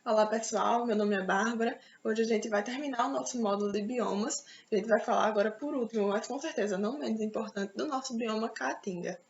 Olá pessoal, meu nome é Bárbara. Hoje a gente vai terminar o nosso módulo de biomas. A gente vai falar agora por último, mas com certeza não menos importante, do nosso bioma Caatinga.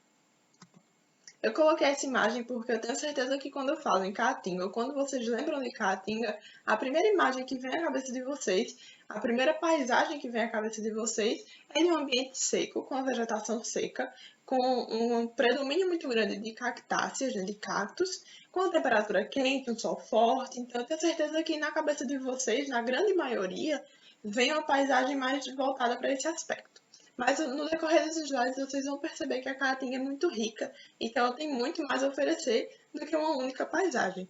Eu coloquei essa imagem porque eu tenho certeza que quando eu falo em Caatinga, ou quando vocês lembram de Caatinga, a primeira imagem que vem à cabeça de vocês, a primeira paisagem que vem à cabeça de vocês é de um ambiente seco, com a vegetação seca, com um predomínio muito grande de cactáceas, de cactos, com a temperatura quente, um sol forte. Então eu tenho certeza que na cabeça de vocês, na grande maioria, vem uma paisagem mais voltada para esse aspecto. Mas no decorrer dos slides vocês vão perceber que a Caatinga é muito rica e que ela tem muito mais a oferecer do que uma única paisagem.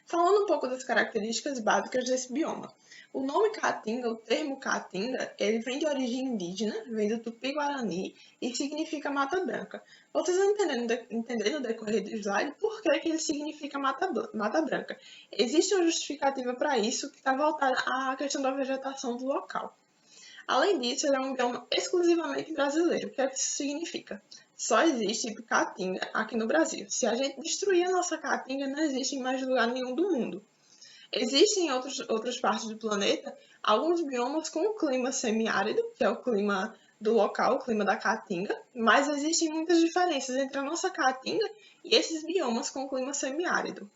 Falando um pouco das características básicas desse bioma. O nome Caatinga, o termo Caatinga, ele vem de origem indígena, vem do Tupi-Guarani e significa Mata Branca. Vocês vão entender no decorrer do slide por que ele significa Mata Branca. Existe uma justificativa para isso que está voltada à questão da vegetação do local. Além disso, ele é um bioma exclusivamente brasileiro. O que é que isso significa? Só existe caatinga aqui no Brasil. Se a gente destruir a nossa caatinga, não existe em mais lugar nenhum do mundo. Existem em outras partes do planeta alguns biomas com clima semiárido, que é o clima do local, o clima da caatinga, mas existem muitas diferenças entre a nossa caatinga e esses biomas com clima semiárido.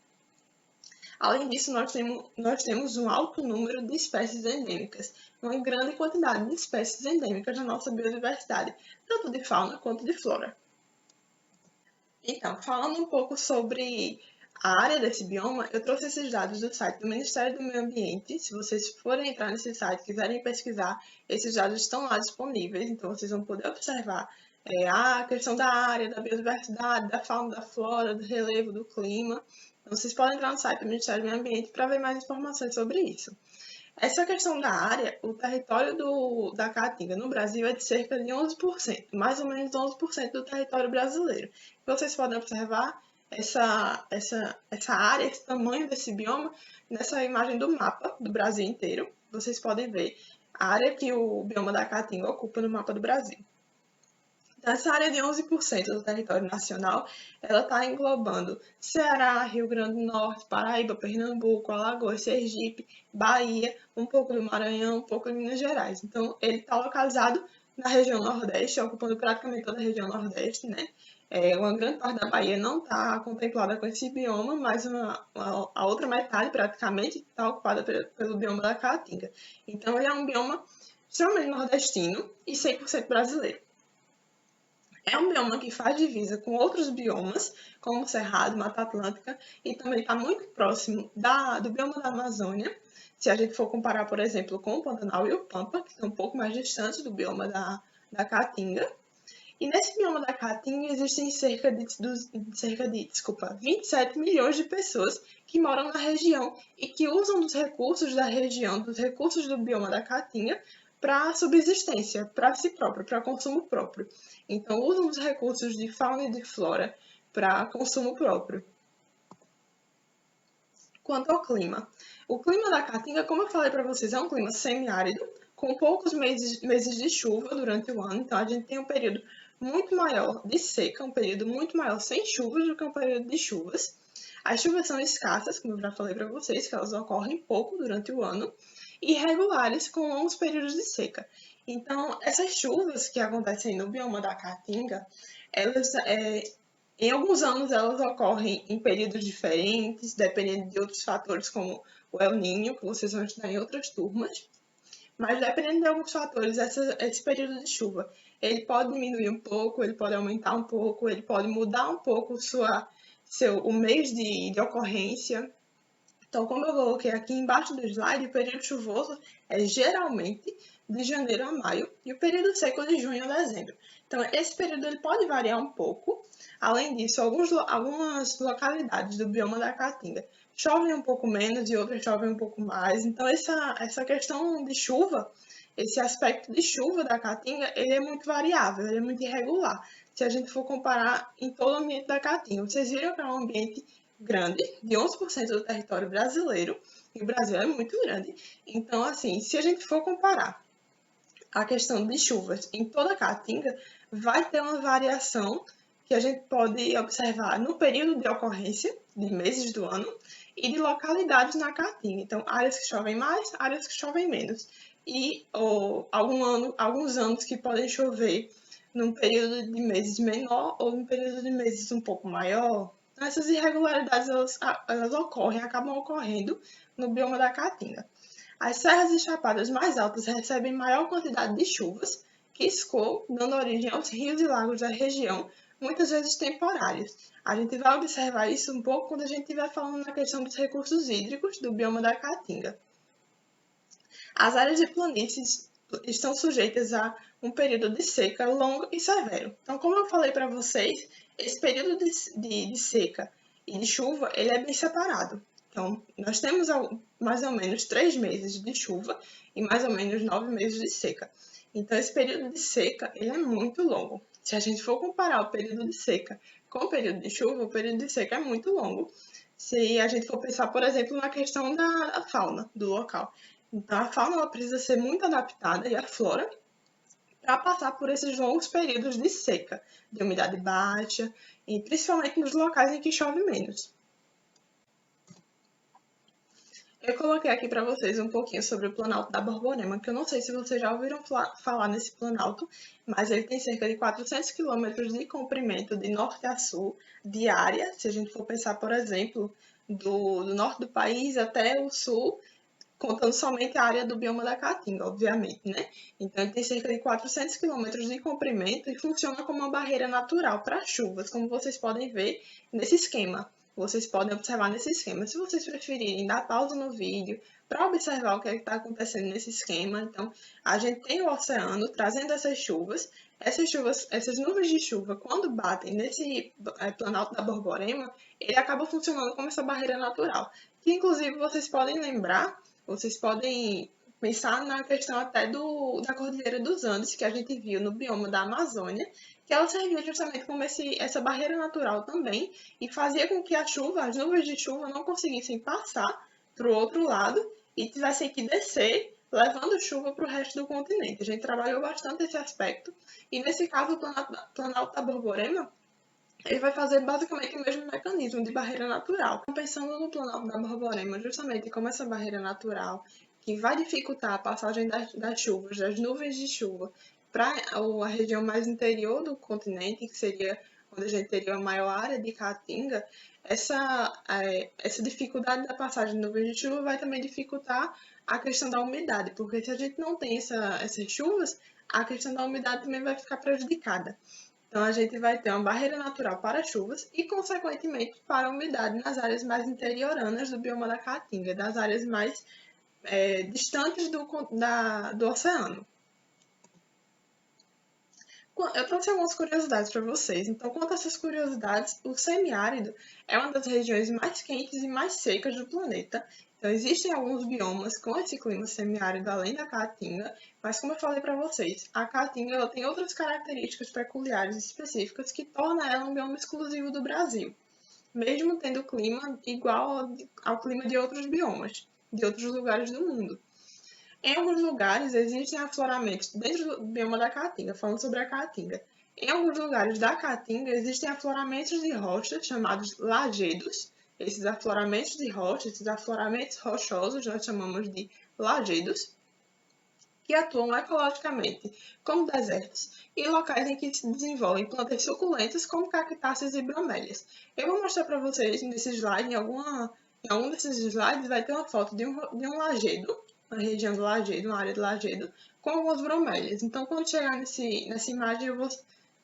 Além disso, nós temos um alto número de espécies endêmicas, uma grande quantidade de espécies endêmicas na nossa biodiversidade, tanto de fauna quanto de flora. Então, falando um pouco sobre a área desse bioma, eu trouxe esses dados do site do Ministério do Meio Ambiente. Se vocês forem entrar nesse site e quiserem pesquisar, esses dados estão lá disponíveis, então vocês vão poder observar a questão da área, da biodiversidade, da fauna, da flora, do relevo, do clima. Então, vocês podem entrar no site do Ministério do Meio Ambiente para ver mais informações sobre isso. Essa questão da área, o território da Caatinga no Brasil é de cerca de 11%, mais ou menos 11% do território brasileiro. Vocês podem observar essa área, esse tamanho desse bioma, nessa imagem do mapa do Brasil inteiro. Vocês podem ver a área que o bioma da Caatinga ocupa no mapa do Brasil. Essa área de 11% do território nacional, ela está englobando Ceará, Rio Grande do Norte, Paraíba, Pernambuco, Alagoas, Sergipe, Bahia, um pouco do Maranhão, um pouco de Minas Gerais. Então, ele está localizado na região Nordeste, ocupando praticamente toda a região Nordeste, né? Uma grande parte da Bahia não está contemplada com esse bioma, mas a outra metade, praticamente, está ocupada pelo bioma da Caatinga. Então, ele é um bioma extremamente nordestino e 100% brasileiro. É um bioma que faz divisa com outros biomas, como o Cerrado, Mata Atlântica, e também está muito próximo do bioma da Amazônia. Se a gente for comparar, por exemplo, com o Pantanal e o Pampa, que estão um pouco mais distantes do bioma da Caatinga. E nesse bioma da Caatinga existem cerca de 27 milhões de pessoas que moram na região e que usam dos recursos da região, dos recursos do bioma da Caatinga, para subsistência, para si próprio, para consumo próprio. Então, usam os recursos de fauna e de flora para consumo próprio. Quanto ao clima, o clima da Caatinga, como eu falei para vocês, é um clima semiárido, com poucos meses de chuva durante o ano. Então, a gente tem um período muito maior de seca, um período muito maior sem chuvas do que um período de chuvas. As chuvas são escassas, como eu já falei para vocês, que elas ocorrem pouco durante o ano, e regulares com longos períodos de seca. Então, essas chuvas que acontecem no bioma da Caatinga, elas em alguns anos elas ocorrem em períodos diferentes, dependendo de outros fatores como o El Niño, que vocês vão estudar em outras turmas. Mas dependendo de alguns fatores, esse período de chuva, ele pode diminuir um pouco, ele pode aumentar um pouco, ele pode mudar um pouco o mês de ocorrência. Então, como eu coloquei aqui embaixo do slide, o período chuvoso é geralmente de janeiro a maio e o período seco de junho a dezembro. Então, esse período ele pode variar um pouco. Além disso, algumas localidades do bioma da Caatinga chovem um pouco menos e outras chovem um pouco mais. Então, essa questão de chuva, esse aspecto de chuva da Caatinga, ele é muito variável, ele é muito irregular. Se a gente for comparar em todo o ambiente da Caatinga, vocês viram que é um ambiente grande, de 11% do território brasileiro, e o Brasil é muito grande. Então, assim, se a gente for comparar a questão de chuvas em toda a Caatinga, vai ter uma variação que a gente pode observar no período de ocorrência, de meses do ano, e de localidades na Caatinga. Então, áreas que chovem mais, áreas que chovem menos. E alguns anos que podem chover num período de meses menor ou num período de meses um pouco maior. Então, essas irregularidades elas acabam ocorrendo no bioma da Caatinga. As serras e chapadas mais altas recebem maior quantidade de chuvas que escoam, dando origem aos rios e lagos da região, muitas vezes temporários. A gente vai observar isso um pouco quando a gente estiver falando na questão dos recursos hídricos do bioma da Caatinga. As áreas de planícies estão sujeitas a um período de seca longo e severo. Então, como eu falei para vocês, esse período de seca e de chuva, ele é bem separado. Então, nós temos mais ou menos 3 meses de chuva e mais ou menos 9 meses de seca. Então, esse período de seca, ele é muito longo. Se a gente for comparar o período de seca com o período de chuva, o período de seca é muito longo. Se a gente for pensar, por exemplo, na questão da fauna do local. Então, a fauna ela precisa ser muito adaptada, e a flora, para passar por esses longos períodos de seca, de umidade baixa, e principalmente nos locais em que chove menos. Eu coloquei aqui para vocês um pouquinho sobre o Planalto da Borborema, que eu não sei se vocês já ouviram falar nesse Planalto, mas ele tem cerca de 400 quilômetros de comprimento de norte a sul, de área, se a gente for pensar, por exemplo, do norte do país até o sul, contando somente a área do bioma da Caatinga, obviamente, né? Então, ele tem cerca de 400 quilômetros de comprimento e funciona como uma barreira natural para chuvas, como vocês podem ver nesse esquema. Vocês podem observar nesse esquema. Se vocês preferirem, dar pausa no vídeo para observar o que está acontecendo nesse esquema. Então, a gente tem o oceano trazendo essas chuvas, essas nuvens de chuva, quando batem nesse Planalto da Borborema, ele acaba funcionando como essa barreira natural. Que, inclusive, vocês podem pensar na questão até da Cordilheira dos Andes, que a gente viu no bioma da Amazônia, que ela servia justamente como essa barreira natural também, e fazia com que as nuvens de chuva não conseguissem passar para o outro lado e tivessem que descer, levando chuva para o resto do continente. A gente trabalhou bastante esse aspecto, e nesse caso o Planalto da Borborema, ele vai fazer basicamente o mesmo mecanismo de barreira natural. Pensando no Planalto da Borborema, justamente como essa barreira natural, que vai dificultar a passagem das chuvas, das nuvens de chuva, para a região mais interior do continente, que seria onde a gente teria a maior área de Caatinga, essa dificuldade da passagem de nuvens de chuva vai também dificultar a questão da umidade, porque se a gente não tem essas chuvas, a questão da umidade também vai ficar prejudicada. Então, a gente vai ter uma barreira natural para chuvas e, consequentemente, para a umidade nas áreas mais interioranas do bioma da Caatinga, das áreas mais distantes do oceano. Eu trouxe algumas curiosidades para vocês. Então, quanto a essas curiosidades, o semiárido é uma das regiões mais quentes e mais secas do planeta. Então, existem alguns biomas com esse clima semiárido além da Caatinga, mas como eu falei para vocês, a Caatinga ela tem outras características peculiares específicas que torna ela um bioma exclusivo do Brasil, mesmo tendo clima igual ao clima de outros biomas, de outros lugares do mundo. Em alguns lugares existem afloramentos dentro do bioma da Caatinga, falando sobre a Caatinga. Em alguns lugares da Caatinga existem afloramentos de rochas chamados lajedos. Esses afloramentos de rochas, esses afloramentos rochosos, nós chamamos de lajedos, que atuam ecologicamente como desertos e locais em que se desenvolvem plantas suculentas como cactáceas e bromélias. Eu vou mostrar para vocês nesse slide, em algum desses slides vai ter uma foto de um lajedo, uma região do lajedo, uma área do lajedo, com algumas bromélias. Então, quando chegar nessa imagem, eu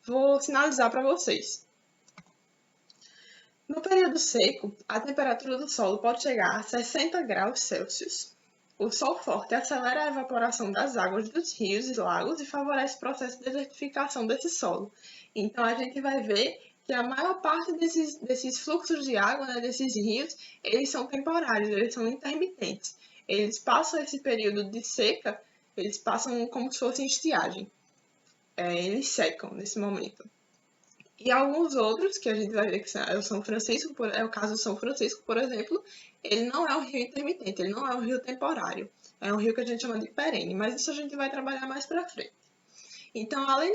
vou sinalizar para vocês. No período seco, a temperatura do solo pode chegar a 60 graus Celsius. O sol forte acelera a evaporação das águas dos rios e lagos e favorece o processo de desertificação desse solo. Então, a gente vai ver que a maior parte desses fluxos de água, né, desses rios, eles são temporários, eles são intermitentes. Eles passam esse período de seca, eles passam como se fosse estiagem. Eles secam nesse momento. E alguns outros, que a gente vai ver que é o São Francisco, é o caso do São Francisco, por exemplo, ele não é um rio intermitente, ele não é um rio temporário. É um rio que a gente chama de perene, mas isso a gente vai trabalhar mais para frente. Então, além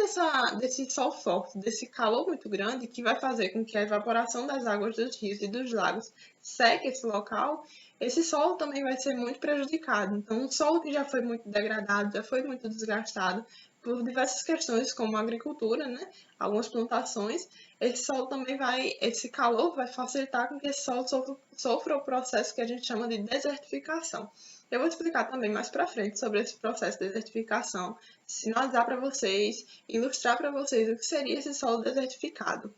desse sol forte, desse calor muito grande, que vai fazer com que a evaporação das águas dos rios e dos lagos seque esse local, esse solo também vai ser muito prejudicado. Então, um solo que já foi muito degradado, já foi muito desgastado por diversas questões, como a agricultura, né? Algumas plantações, esse calor vai facilitar com que esse solo sofra o processo que a gente chama de desertificação. Eu vou explicar também mais para frente sobre esse processo de desertificação, sinalizar para vocês, ilustrar para vocês o que seria esse solo desertificado.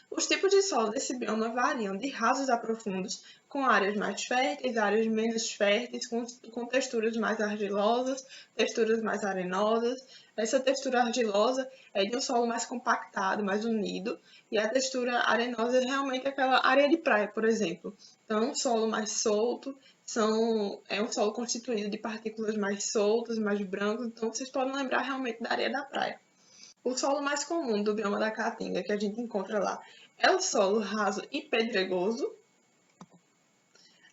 Os tipos de solo desse bioma variam de rasos a profundos, com áreas mais férteis, áreas menos férteis, com texturas mais argilosas, texturas mais arenosas. Essa textura argilosa é de um solo mais compactado, mais unido, e a textura arenosa é realmente aquela areia de praia, por exemplo. Então, é um solo mais solto, é um solo constituído de partículas mais soltas, mais brancas, então vocês podem lembrar realmente da areia da praia. O solo mais comum do bioma da Caatinga que a gente encontra lá é o solo raso e pedregoso.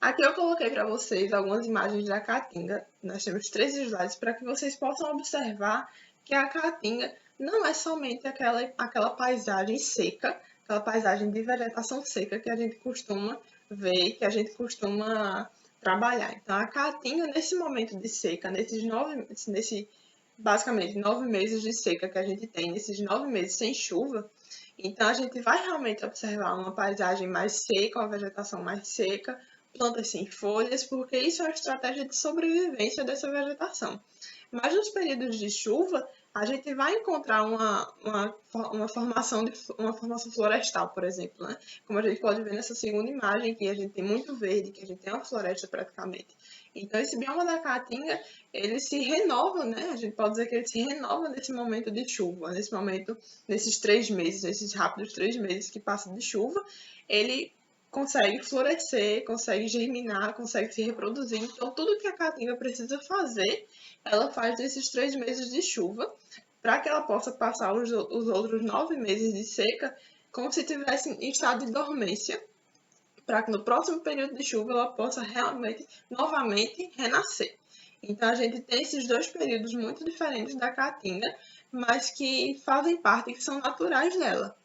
Aqui eu coloquei para vocês algumas imagens da Caatinga. Nós temos 3 slides para que vocês possam observar que a Caatinga não é somente aquela paisagem seca, aquela paisagem de vegetação seca que a gente costuma ver, que a gente costuma trabalhar. Então, a Caatinga, nesse momento de seca, basicamente 9 meses de seca que a gente tem, nesses 9 meses sem chuva, então a gente vai realmente observar uma paisagem mais seca, uma vegetação mais seca, plantas sem folhas, porque isso é uma estratégia de sobrevivência dessa vegetação. Mas nos períodos de chuva, a gente vai encontrar uma formação florestal, por exemplo, né? Como a gente pode ver nessa segunda imagem, que a gente tem muito verde, que a gente tem uma floresta praticamente. Então, esse bioma da Caatinga, ele se renova, né? A gente pode dizer que ele se renova nesse momento de chuva, nesses 3 meses, nesses rápidos 3 meses que passam de chuva, ele consegue florescer, consegue germinar, consegue se reproduzir. Então, tudo que a Caatinga precisa fazer, ela faz nesses 3 meses de chuva, para que ela possa passar os outros 9 meses de seca como se estivesse em estado de dormência, para que no próximo período de chuva ela possa realmente, novamente, renascer. Então, a gente tem esses 2 períodos muito diferentes da Caatinga, mas que fazem parte, que são naturais dela.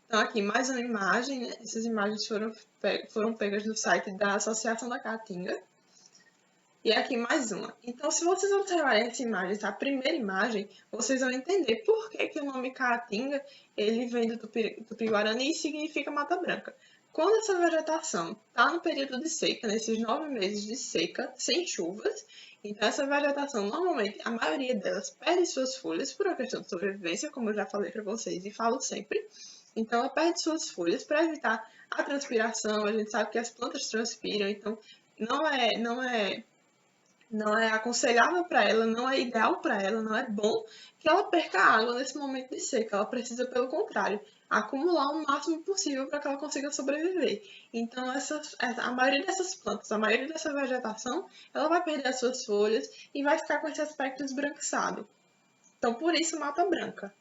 Então, aqui mais uma imagem, né? Essas imagens foram pegas do site da Associação da Caatinga. E aqui mais uma. Então, se vocês observarem essa imagem, a primeira imagem, vocês vão entender por que o nome Caatinga ele vem do Tupi-Guarani e significa Mata Branca. Quando essa vegetação está no período de seca, nesses 9 meses de seca, sem chuvas, então essa vegetação, normalmente, a maioria delas perde suas folhas por uma questão de sobrevivência, como eu já falei para vocês e falo sempre. Então, ela perde suas folhas para evitar a transpiração. A gente sabe que as plantas transpiram, então não é aconselhável para ela, não é ideal para ela, não é bom que ela perca água nesse momento de seca. Ela precisa, pelo contrário, acumular o máximo possível para que ela consiga sobreviver. Então, a maioria dessas plantas, a maioria dessa vegetação, ela vai perder as suas folhas e vai ficar com esse aspecto esbranquiçado. Então, por isso, mata branca.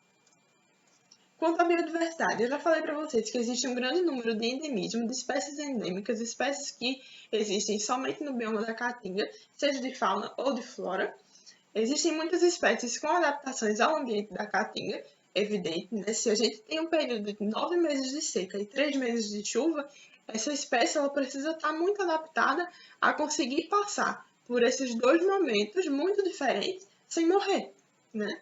Quanto à biodiversidade, eu já falei para vocês que existe um grande número de endemismo de espécies endêmicas, espécies que existem somente no bioma da Caatinga, seja de fauna ou de flora. Existem muitas espécies com adaptações ao ambiente da Caatinga, evidente, né? Se a gente tem um período de 9 meses de seca e 3 meses de chuva, essa espécie ela precisa estar muito adaptada a conseguir passar por esses 2 momentos muito diferentes sem morrer, né?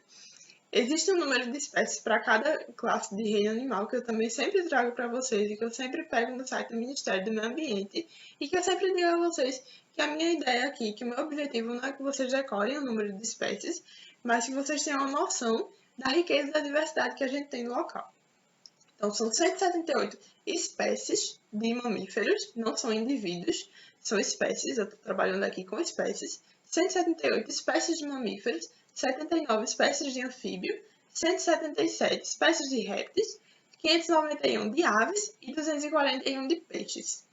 Existe um número de espécies para cada classe de reino animal que eu também sempre trago para vocês e que eu sempre pego no site do Ministério do Meio Ambiente e que eu sempre digo a vocês que a minha ideia aqui, que o meu objetivo não é que vocês decorem o número de espécies, mas que vocês tenham uma noção da riqueza e da diversidade que a gente tem no local. Então, são 178 espécies de mamíferos, não são indivíduos, são espécies, eu estou trabalhando aqui com espécies, 178 espécies de mamíferos, 79 espécies de anfíbio, 177 espécies de répteis, 591 de aves e 241 de peixes.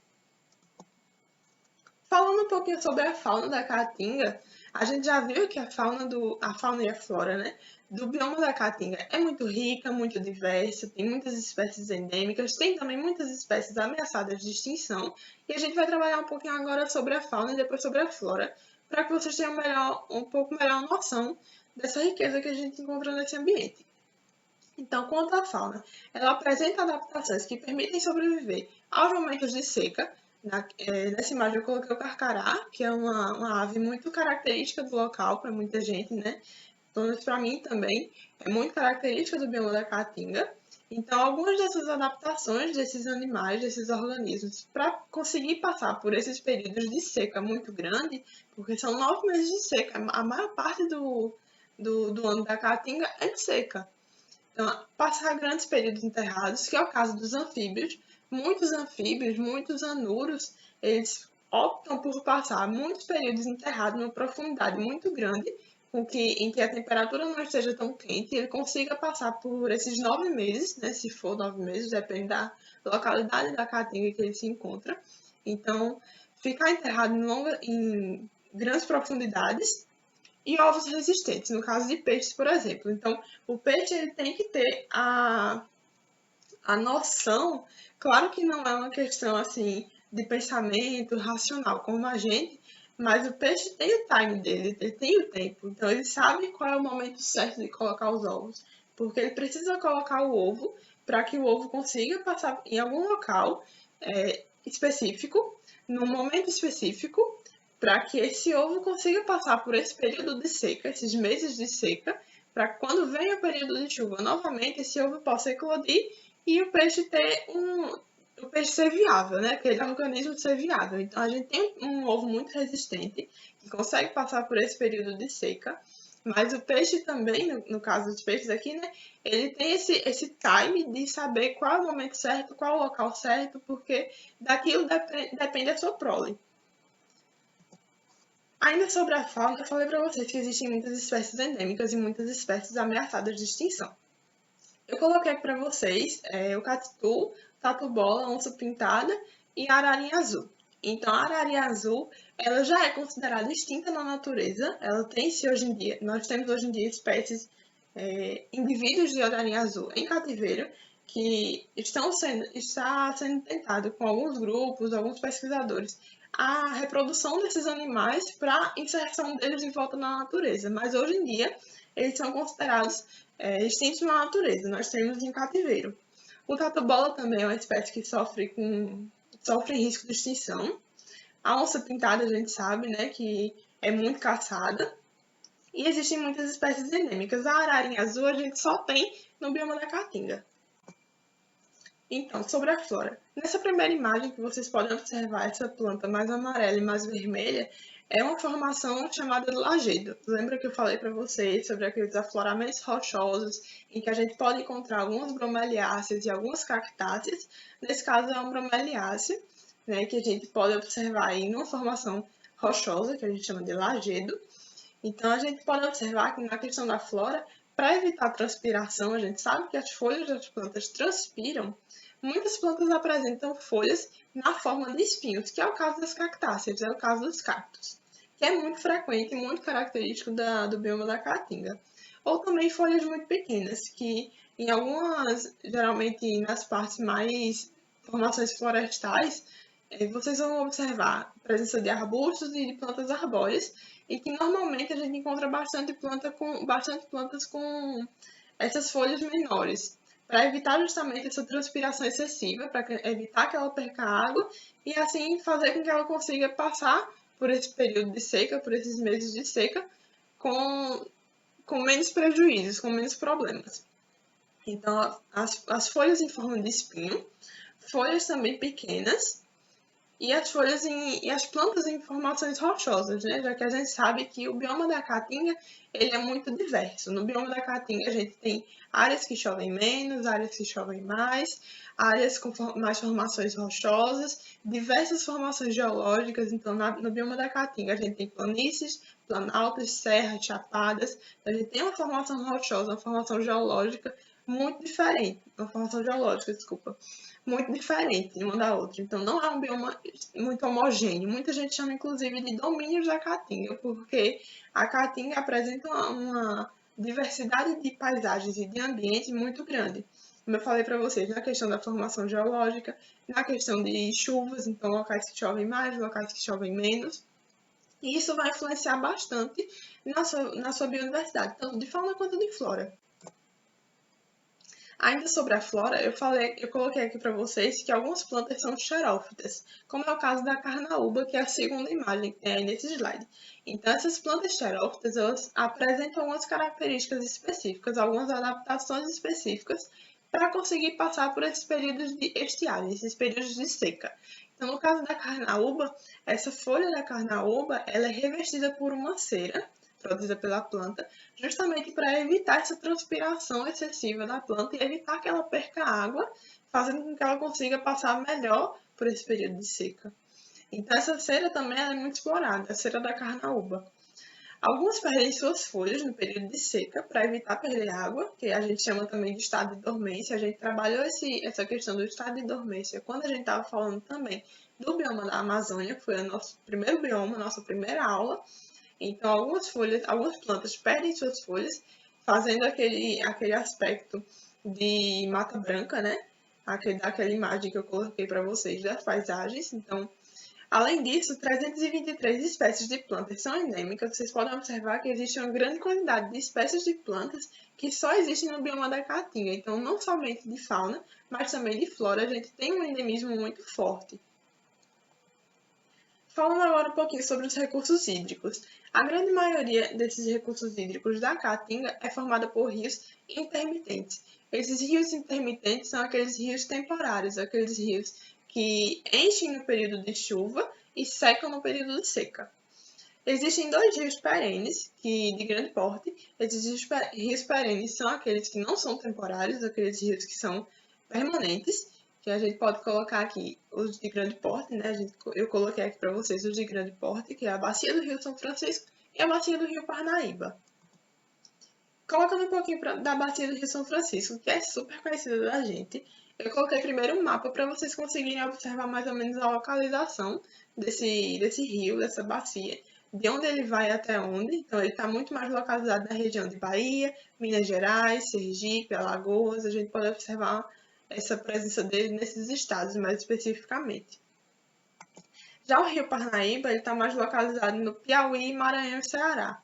Falando um pouquinho sobre a fauna da Caatinga, a gente já viu que a fauna e a flora, né, do bioma da Caatinga é muito rica, muito diversa, tem muitas espécies endêmicas, tem também muitas espécies ameaçadas de extinção, e a gente vai trabalhar um pouquinho agora sobre a fauna e depois sobre a flora, para que vocês tenham um pouco melhor noção dessa riqueza que a gente encontra nesse ambiente. Então, quanto à fauna, ela apresenta adaptações que permitem sobreviver aos momentos de seca. Nessa imagem eu coloquei o carcará, que é uma ave muito característica do local para muita gente, né? Então, isso para mim também é muito característica do bioma da Caatinga. Então, algumas dessas adaptações desses animais, desses organismos, para conseguir passar por esses períodos de seca muito grande, porque são 9 meses de seca, a maior parte do ano da Caatinga é de seca. Então, passar grandes períodos enterrados, que é o caso dos anfíbios. Muitos anfíbios, muitos anuros, eles optam por passar muitos períodos enterrados numa profundidade muito grande, em que a temperatura não esteja tão quente, e ele consiga passar por esses 9 meses, né, se for 9 meses, depende da localidade da caatinga que ele se encontra. Então, ficar enterrado em grandes profundidades e ovos resistentes, no caso de peixes, por exemplo. Então, o peixe ele tem que ter a noção, claro que não é uma questão assim de pensamento racional como a gente, mas o peixe tem o time dele, ele tem o tempo, então ele sabe qual é o momento certo de colocar os ovos, porque ele precisa colocar o ovo para que o ovo consiga passar em algum local específico, num momento específico, para que esse ovo consiga passar por esse período de seca, esses meses de seca, para quando vem o período de chuva novamente, esse ovo possa eclodir e o peixe ser viável, né? Aquele organismo ser viável. Então a gente tem um ovo muito resistente que consegue passar por esse período de seca, mas o peixe também, no caso dos peixes aqui, né? Ele tem esse time de saber qual é o momento certo, qual é o local certo, porque daquilo depende a sua prole. Ainda sobre a fauna, eu falei para vocês que existem muitas espécies endêmicas e muitas espécies ameaçadas de extinção. Eu coloquei para vocês o catitu, tatu-bola, onça-pintada e a ararinha azul. Então, a ararinha azul, ela já é considerada extinta na natureza. Ela tem-se hoje em dia, nós temos hoje em dia espécies, indivíduos de ararinha azul em cativeiro, que está sendo tentado com alguns grupos, alguns pesquisadores, a reprodução desses animais para inserção deles de volta na natureza. Mas hoje em dia, eles são considerados extintos na natureza, nós temos em cativeiro. O tatu-bola também é uma espécie que sofre risco de extinção. A onça-pintada a gente sabe, né, que é muito caçada. E existem muitas espécies endêmicas. A ararinha azul a gente só tem no bioma da Caatinga. Então, sobre a flora. Nessa primeira imagem que vocês podem observar, essa planta mais amarela e mais vermelha é uma formação chamada de lajedo. Lembra que eu falei para vocês sobre aqueles afloramentos rochosos em que a gente pode encontrar algumas bromeliáceas e algumas cactáceas? Nesse caso é uma bromeliácea, né, que a gente pode observar aí numa formação rochosa, que a gente chama de lajedo. Então, a gente pode observar que na questão da flora, para evitar a transpiração, a gente sabe que as folhas das plantas transpiram. Muitas plantas apresentam folhas na forma de espinhos, que é o caso das cactáceas, é o caso dos cactos, que é muito frequente e muito característico do bioma da Caatinga. Ou também folhas muito pequenas, que em algumas, geralmente nas partes mais formações florestais, vocês vão observar a presença de arbustos e de plantas arbóreas, e que normalmente a gente encontra bastante plantas com essas folhas menores, para evitar justamente essa transpiração excessiva, para evitar que ela perca água e assim fazer com que ela consiga passar por esse período de seca, por esses meses de seca, com menos prejuízos, com menos problemas. Então, as folhas em forma de espinho, folhas também pequenas, e as plantas em formações rochosas, né? Já que a gente sabe que o bioma da Caatinga ele é muito diverso. No bioma da Caatinga a gente tem áreas que chovem menos, áreas que chovem mais, áreas com mais formações rochosas, diversas formações geológicas. Então, no bioma da Caatinga a gente tem planícies, planaltos, serras, chapadas. Então, a gente tem uma formação rochosa, uma formação geológica muito diferente, uma formação geológica, desculpa, muito diferente uma da outra. Então, não é um bioma muito homogêneo. Muita gente chama, inclusive, de domínios da Caatinga, porque a Caatinga apresenta uma diversidade de paisagens e de ambientes muito grande. Como eu falei para vocês, na questão da formação geológica, na questão de chuvas, então locais que chovem mais, locais que chovem menos. E isso vai influenciar bastante na sua biodiversidade, tanto de fauna quanto de flora. Ainda sobre a flora, eu coloquei aqui para vocês que algumas plantas são xerófitas, como é o caso da carnaúba, que é a segunda imagem que tem aí nesse slide. Então, essas plantas xerófitas, elas apresentam algumas características específicas, algumas adaptações específicas para conseguir passar por esses períodos de estiagem, esses períodos de seca. Então, no caso da carnaúba, essa folha da carnaúba, ela é revestida por uma cera, produzida pela planta, justamente para evitar essa transpiração excessiva da planta e evitar que ela perca água, fazendo com que ela consiga passar melhor por esse período de seca. Então, essa cera também é muito explorada, a cera da carnaúba. Algumas perdem suas folhas no período de seca para evitar perder água, que a gente chama também de estado de dormência. A gente trabalhou essa questão do estado de dormência quando a gente estava falando também do bioma da Amazônia, que foi o nosso primeiro bioma, nossa primeira aula. Então, algumas plantas perdem suas folhas, fazendo aquele aspecto de mata branca, né? Daquela imagem que eu coloquei para vocês das paisagens. Então, além disso, 323 espécies de plantas são endêmicas. Vocês podem observar que existe uma grande quantidade de espécies de plantas que só existem no bioma da Caatinga. Então, não somente de fauna, mas também de flora, a gente tem um endemismo muito forte. Falando agora um pouquinho sobre os recursos hídricos. A grande maioria desses recursos hídricos da Caatinga é formada por rios intermitentes. Esses rios intermitentes são aqueles rios temporários, aqueles rios que enchem no período de chuva e secam no período de seca. Existem dois rios perenes, de grande porte. Esses rios perenes são aqueles que não são temporários, aqueles rios que são permanentes, que a gente pode colocar aqui os de grande porte, né? Eu coloquei aqui para vocês os de grande porte, que é a bacia do Rio São Francisco e a bacia do Rio Parnaíba. Colocando um pouquinho da bacia do Rio São Francisco, que é super conhecida da gente, eu coloquei primeiro um mapa para vocês conseguirem observar mais ou menos a localização desse rio, dessa bacia, de onde ele vai até onde. Então, ele está muito mais localizado na região de Bahia, Minas Gerais, Sergipe, Alagoas. A gente pode observar essa presença dele nesses estados mais especificamente. Já o Rio Parnaíba está mais localizado no Piauí, Maranhão e Ceará.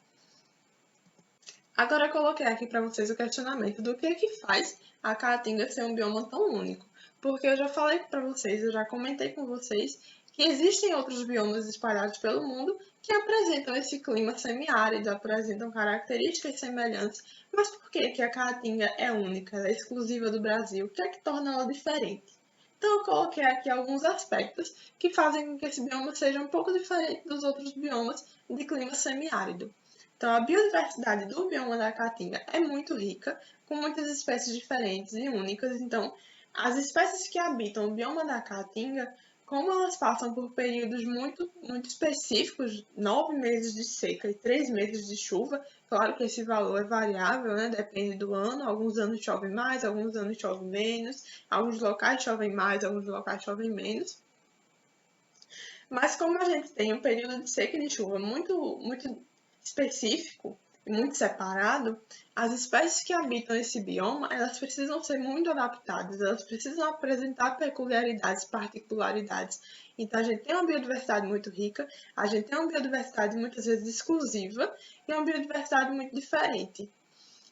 Agora eu coloquei aqui para vocês o questionamento do que faz a Caatinga ser um bioma tão único. Porque eu já falei para vocês, eu já comentei com vocês que existem outros biomas espalhados pelo mundo que apresentam esse clima semiárido, apresentam características semelhantes. Mas por que a Caatinga é única, ela é exclusiva do Brasil? O que é que torna ela diferente? Então eu coloquei aqui alguns aspectos que fazem com que esse bioma seja um pouco diferente dos outros biomas de clima semiárido. Então, a biodiversidade do bioma da Caatinga é muito rica, com muitas espécies diferentes e únicas. Então, as espécies que habitam o bioma da Caatinga, como elas passam por períodos muito específicos, 9 meses de seca e 3 meses de chuva, claro que esse valor é variável, né? Depende do ano. Alguns anos chove mais, alguns anos chove menos, alguns locais chovem mais, alguns locais chovem menos. Mas como a gente tem um período de seca e de chuva muito específico e muito separado, as espécies que habitam esse bioma, elas precisam ser muito adaptadas, elas precisam apresentar peculiaridades, particularidades. Então, a gente tem uma biodiversidade muito rica, a gente tem uma biodiversidade muitas vezes exclusiva e uma biodiversidade muito diferente.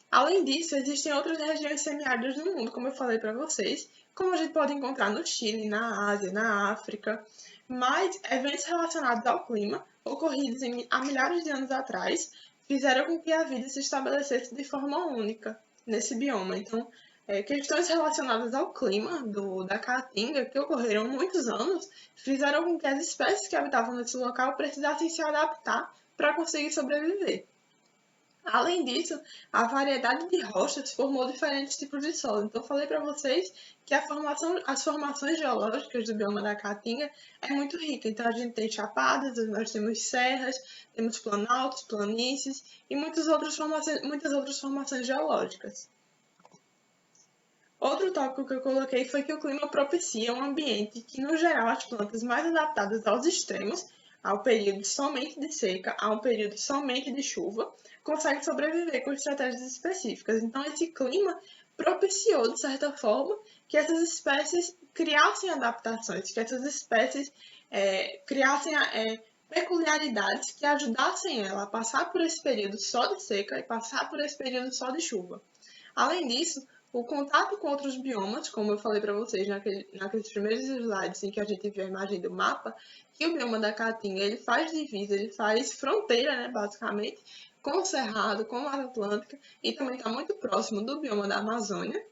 Além disso, existem outras regiões semiáridas no mundo, como eu falei para vocês, como a gente pode encontrar no Chile, na Ásia, na África, mas eventos relacionados ao clima, ocorridos há milhares de anos atrás, fizeram com que a vida se estabelecesse de forma única nesse bioma. Então, questões relacionadas ao clima da Caatinga, que ocorreram há muitos anos, fizeram com que as espécies que habitavam nesse local precisassem se adaptar para conseguir sobreviver. Além disso, a variedade de rochas formou diferentes tipos de solo. Então, eu falei para vocês que as formações geológicas do bioma da Caatinga é muito rica. Então, a gente tem chapadas, nós temos serras, temos planaltos, planícies e muitas outras formações geológicas. Outro tópico que eu coloquei foi que o clima propicia um ambiente que, no geral, as plantas mais adaptadas aos extremos, ao período somente de seca, a um período somente de chuva, conseguem sobreviver com estratégias específicas. Então, esse clima propiciou, de certa forma, que essas espécies criassem adaptações, que essas espécies peculiaridades que ajudassem ela a passar por esse período só de seca e passar por esse período só de chuva. Além disso, o contato com outros biomas, como eu falei para vocês naqueles primeiros slides em que a gente viu a imagem do mapa, que o bioma da Caatinga ele faz divisa, ele faz fronteira, né, basicamente, com o Cerrado, com a Mata Atlântica, e também está muito próximo do bioma da Amazônia.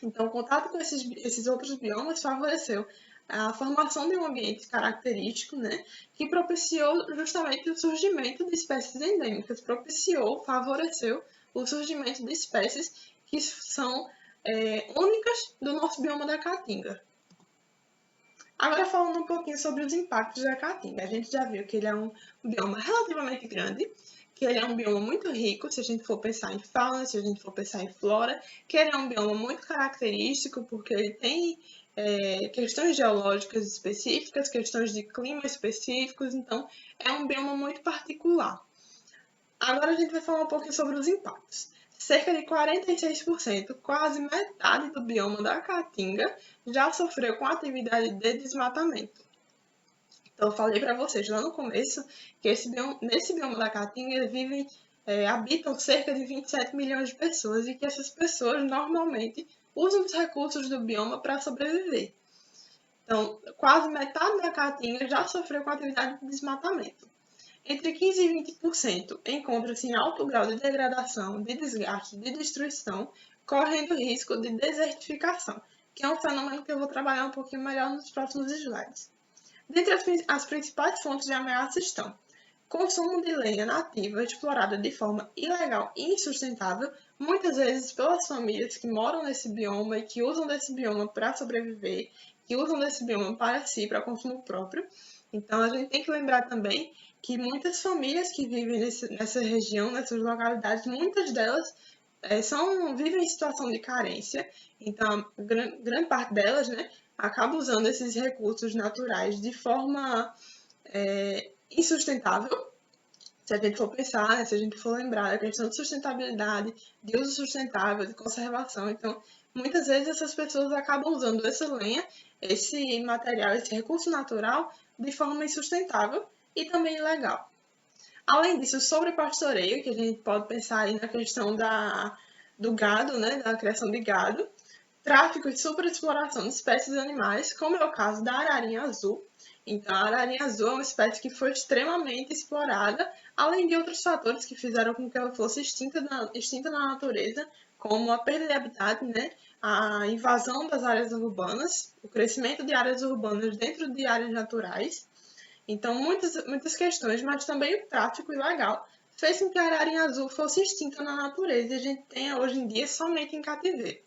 Então, o contato com esses outros biomas favoreceu a formação de um ambiente característico, né, que propiciou justamente o surgimento de espécies endêmicas, favoreceu o surgimento de espécies que são únicas do nosso bioma da Caatinga. Agora, falando um pouquinho sobre os impactos da Caatinga. A gente já viu que ele é um bioma relativamente grande, que ele é um bioma muito rico, se a gente for pensar em fauna, se a gente for pensar em flora, que ele é um bioma muito característico, porque ele tem questões geológicas específicas, questões de clima específicos, então é um bioma muito particular. Agora a gente vai falar um pouquinho sobre os impactos. Cerca de 46%, quase metade do bioma da Caatinga, já sofreu com a atividade de desmatamento. Então, eu falei para vocês lá no começo que nesse bioma da Caatinga habitam cerca de 27 milhões de pessoas e que essas pessoas normalmente usam os recursos do bioma para sobreviver. Então, quase metade da Caatinga já sofreu com a atividade de desmatamento. Entre 15% e 20% encontra-se em alto grau de degradação, de desgaste, de destruição, correndo risco de desertificação, que é um fenômeno que eu vou trabalhar um pouquinho melhor nos próximos slides. Dentre as principais fontes de ameaça estão consumo de lenha nativa explorada de forma ilegal e insustentável, muitas vezes pelas famílias que moram nesse bioma e que usam desse bioma para sobreviver, que usam desse bioma para si, para consumo próprio. Então, a gente tem que lembrar também que muitas famílias que vivem nessa região, nessas localidades, muitas delas vivem em situação de carência, então grande parte delas, né, acaba usando esses recursos naturais de forma insustentável. Se a gente for pensar, né, se a gente for lembrar da questão de sustentabilidade, de uso sustentável, de conservação, então muitas vezes essas pessoas acabam usando essa lenha, esse material, esse recurso natural de forma insustentável e também ilegal. Além disso, sobre pastoreio, que a gente pode pensar aí na questão do gado, né, da criação de gado, tráfico e superexploração de espécies animais, como é o caso da ararinha azul. Então, a ararinha azul é uma espécie que foi extremamente explorada, além de outros fatores que fizeram com que ela fosse extinta na natureza, como a perda de habitat, né, a invasão das áreas urbanas, o crescimento de áreas urbanas dentro de áreas naturais. Então, muitas questões, mas também o tráfico ilegal fez com que a ararinha azul fosse extinta na natureza e a gente tenha hoje em dia somente em cativeiro.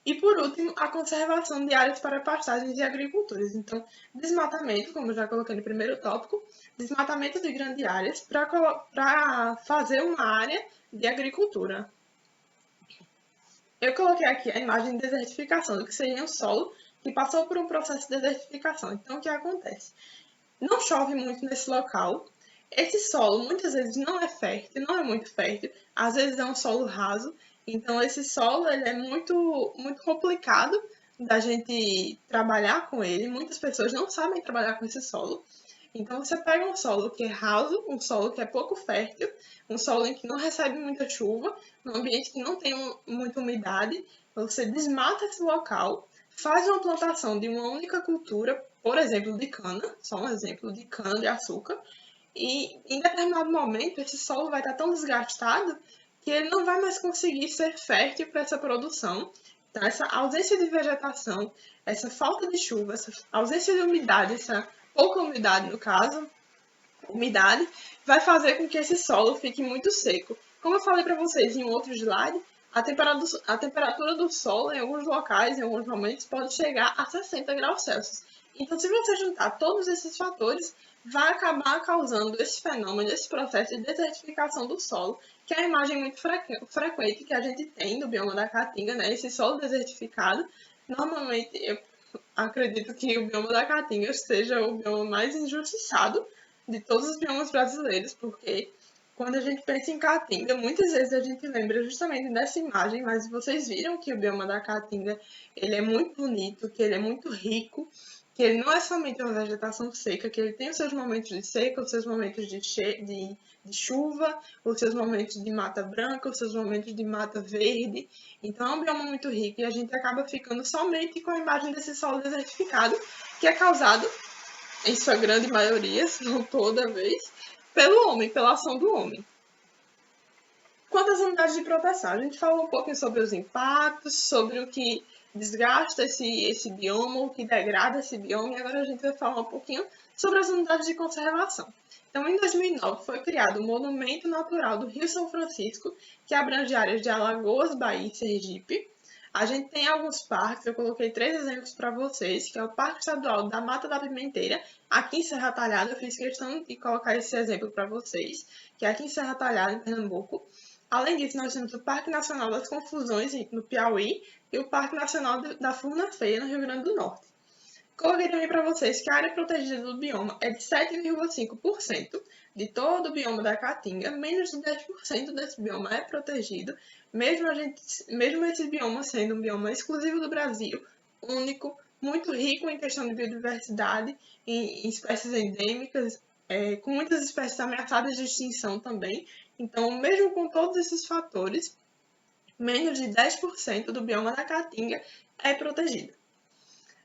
E por último, a conservação de áreas para pastagens e agriculturas. Então, desmatamento, como eu já coloquei no primeiro tópico, desmatamento de grandes áreas para fazer uma área de agricultura. Eu coloquei aqui a imagem de desertificação, do que seria um solo que passou por um processo de desertificação. Então, o que acontece? Não chove muito nesse local. Esse solo muitas vezes não é fértil, não é muito fértil, às vezes é um solo raso. Então esse solo ele é muito complicado da gente trabalhar com ele. Muitas pessoas não sabem trabalhar com esse solo. Então você pega um solo que é raso, um solo que é pouco fértil, um solo em que não recebe muita chuva, num ambiente que não tem muita umidade, você desmata esse local, faz uma plantação de uma única cultura, por exemplo, de cana, só um exemplo de cana de açúcar, e em determinado momento esse solo vai estar tão desgastado que ele não vai mais conseguir ser fértil para essa produção. Então, essa ausência de vegetação, essa falta de chuva, essa ausência de umidade, essa pouca umidade no caso, umidade, vai fazer com que esse solo fique muito seco. Como eu falei para vocês em um outro slide, a temperatura do solo em alguns locais, em alguns momentos, pode chegar a 60 graus Celsius. Então, se você juntar todos esses fatores, vai acabar causando esse fenômeno, esse processo de desertificação do solo, que é a imagem muito frequente que a gente tem do bioma da Caatinga, né? Esse solo desertificado. Normalmente, eu acredito que o bioma da Caatinga seja o bioma mais injustiçado de todos os biomas brasileiros, porque quando a gente pensa em Caatinga, muitas vezes a gente lembra justamente dessa imagem, mas vocês viram que o bioma da Caatinga ele é muito bonito, que ele é muito rico, que ele não é somente uma vegetação seca, que ele tem os seus momentos de seca, os seus momentos de chuva, os seus momentos de mata branca, os seus momentos de mata verde. Então é um bioma muito rico e a gente acaba ficando somente com a imagem desse solo desertificado, que é causado, em sua grande maioria, se não toda vez, pelo homem, pela ação do homem. Quanto às unidades de proteção, a gente falou um pouquinho sobre os impactos, sobre o que desgasta esse bioma, o que degrada esse bioma, e agora a gente vai falar um pouquinho sobre as unidades de conservação. Então, em 2009, foi criado o Monumento Natural do Rio São Francisco, que abrange áreas de Alagoas, Bahia e Sergipe. A gente tem alguns parques, eu coloquei 3 exemplos para vocês, que é o Parque Estadual da Mata da Pimenteira, aqui em Serra Talhada. Eu fiz questão de colocar esse exemplo para vocês, que é aqui em Serra Talhada, em Pernambuco. Além disso, nós temos o Parque Nacional das Confusões, no Piauí, e o Parque Nacional da Furna Feia, no Rio Grande do Norte. Coloquei também para vocês que a área protegida do bioma é de 7,5% de todo o bioma da Caatinga, menos de 10% desse bioma é protegido, mesmo esse bioma sendo um bioma exclusivo do Brasil, único, muito rico em questão de biodiversidade, em espécies endêmicas, com muitas espécies ameaçadas de extinção também. Então, mesmo com todos esses fatores, menos de 10% do bioma da Caatinga é protegido.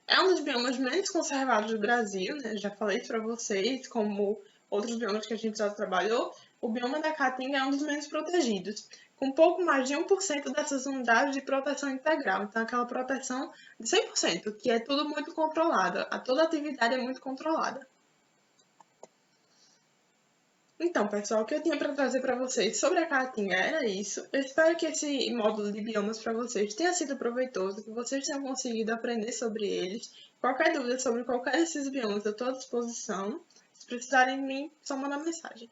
É um dos biomas menos conservados do Brasil, né? Já falei isso para vocês, como outros biomas que a gente já trabalhou. O bioma da Caatinga é um dos menos protegidos, com pouco mais de 1% dessas unidades de proteção integral. Então, aquela proteção de 100%, que é tudo muito controlado, toda atividade é muito controlada. Então, pessoal, o que eu tinha para trazer para vocês sobre a Caatinga era isso. Eu espero que esse módulo de biomas para vocês tenha sido proveitoso, que vocês tenham conseguido aprender sobre eles. Qualquer dúvida sobre qualquer desses biomas, eu estou à disposição. Se precisarem de mim, só mandar mensagem.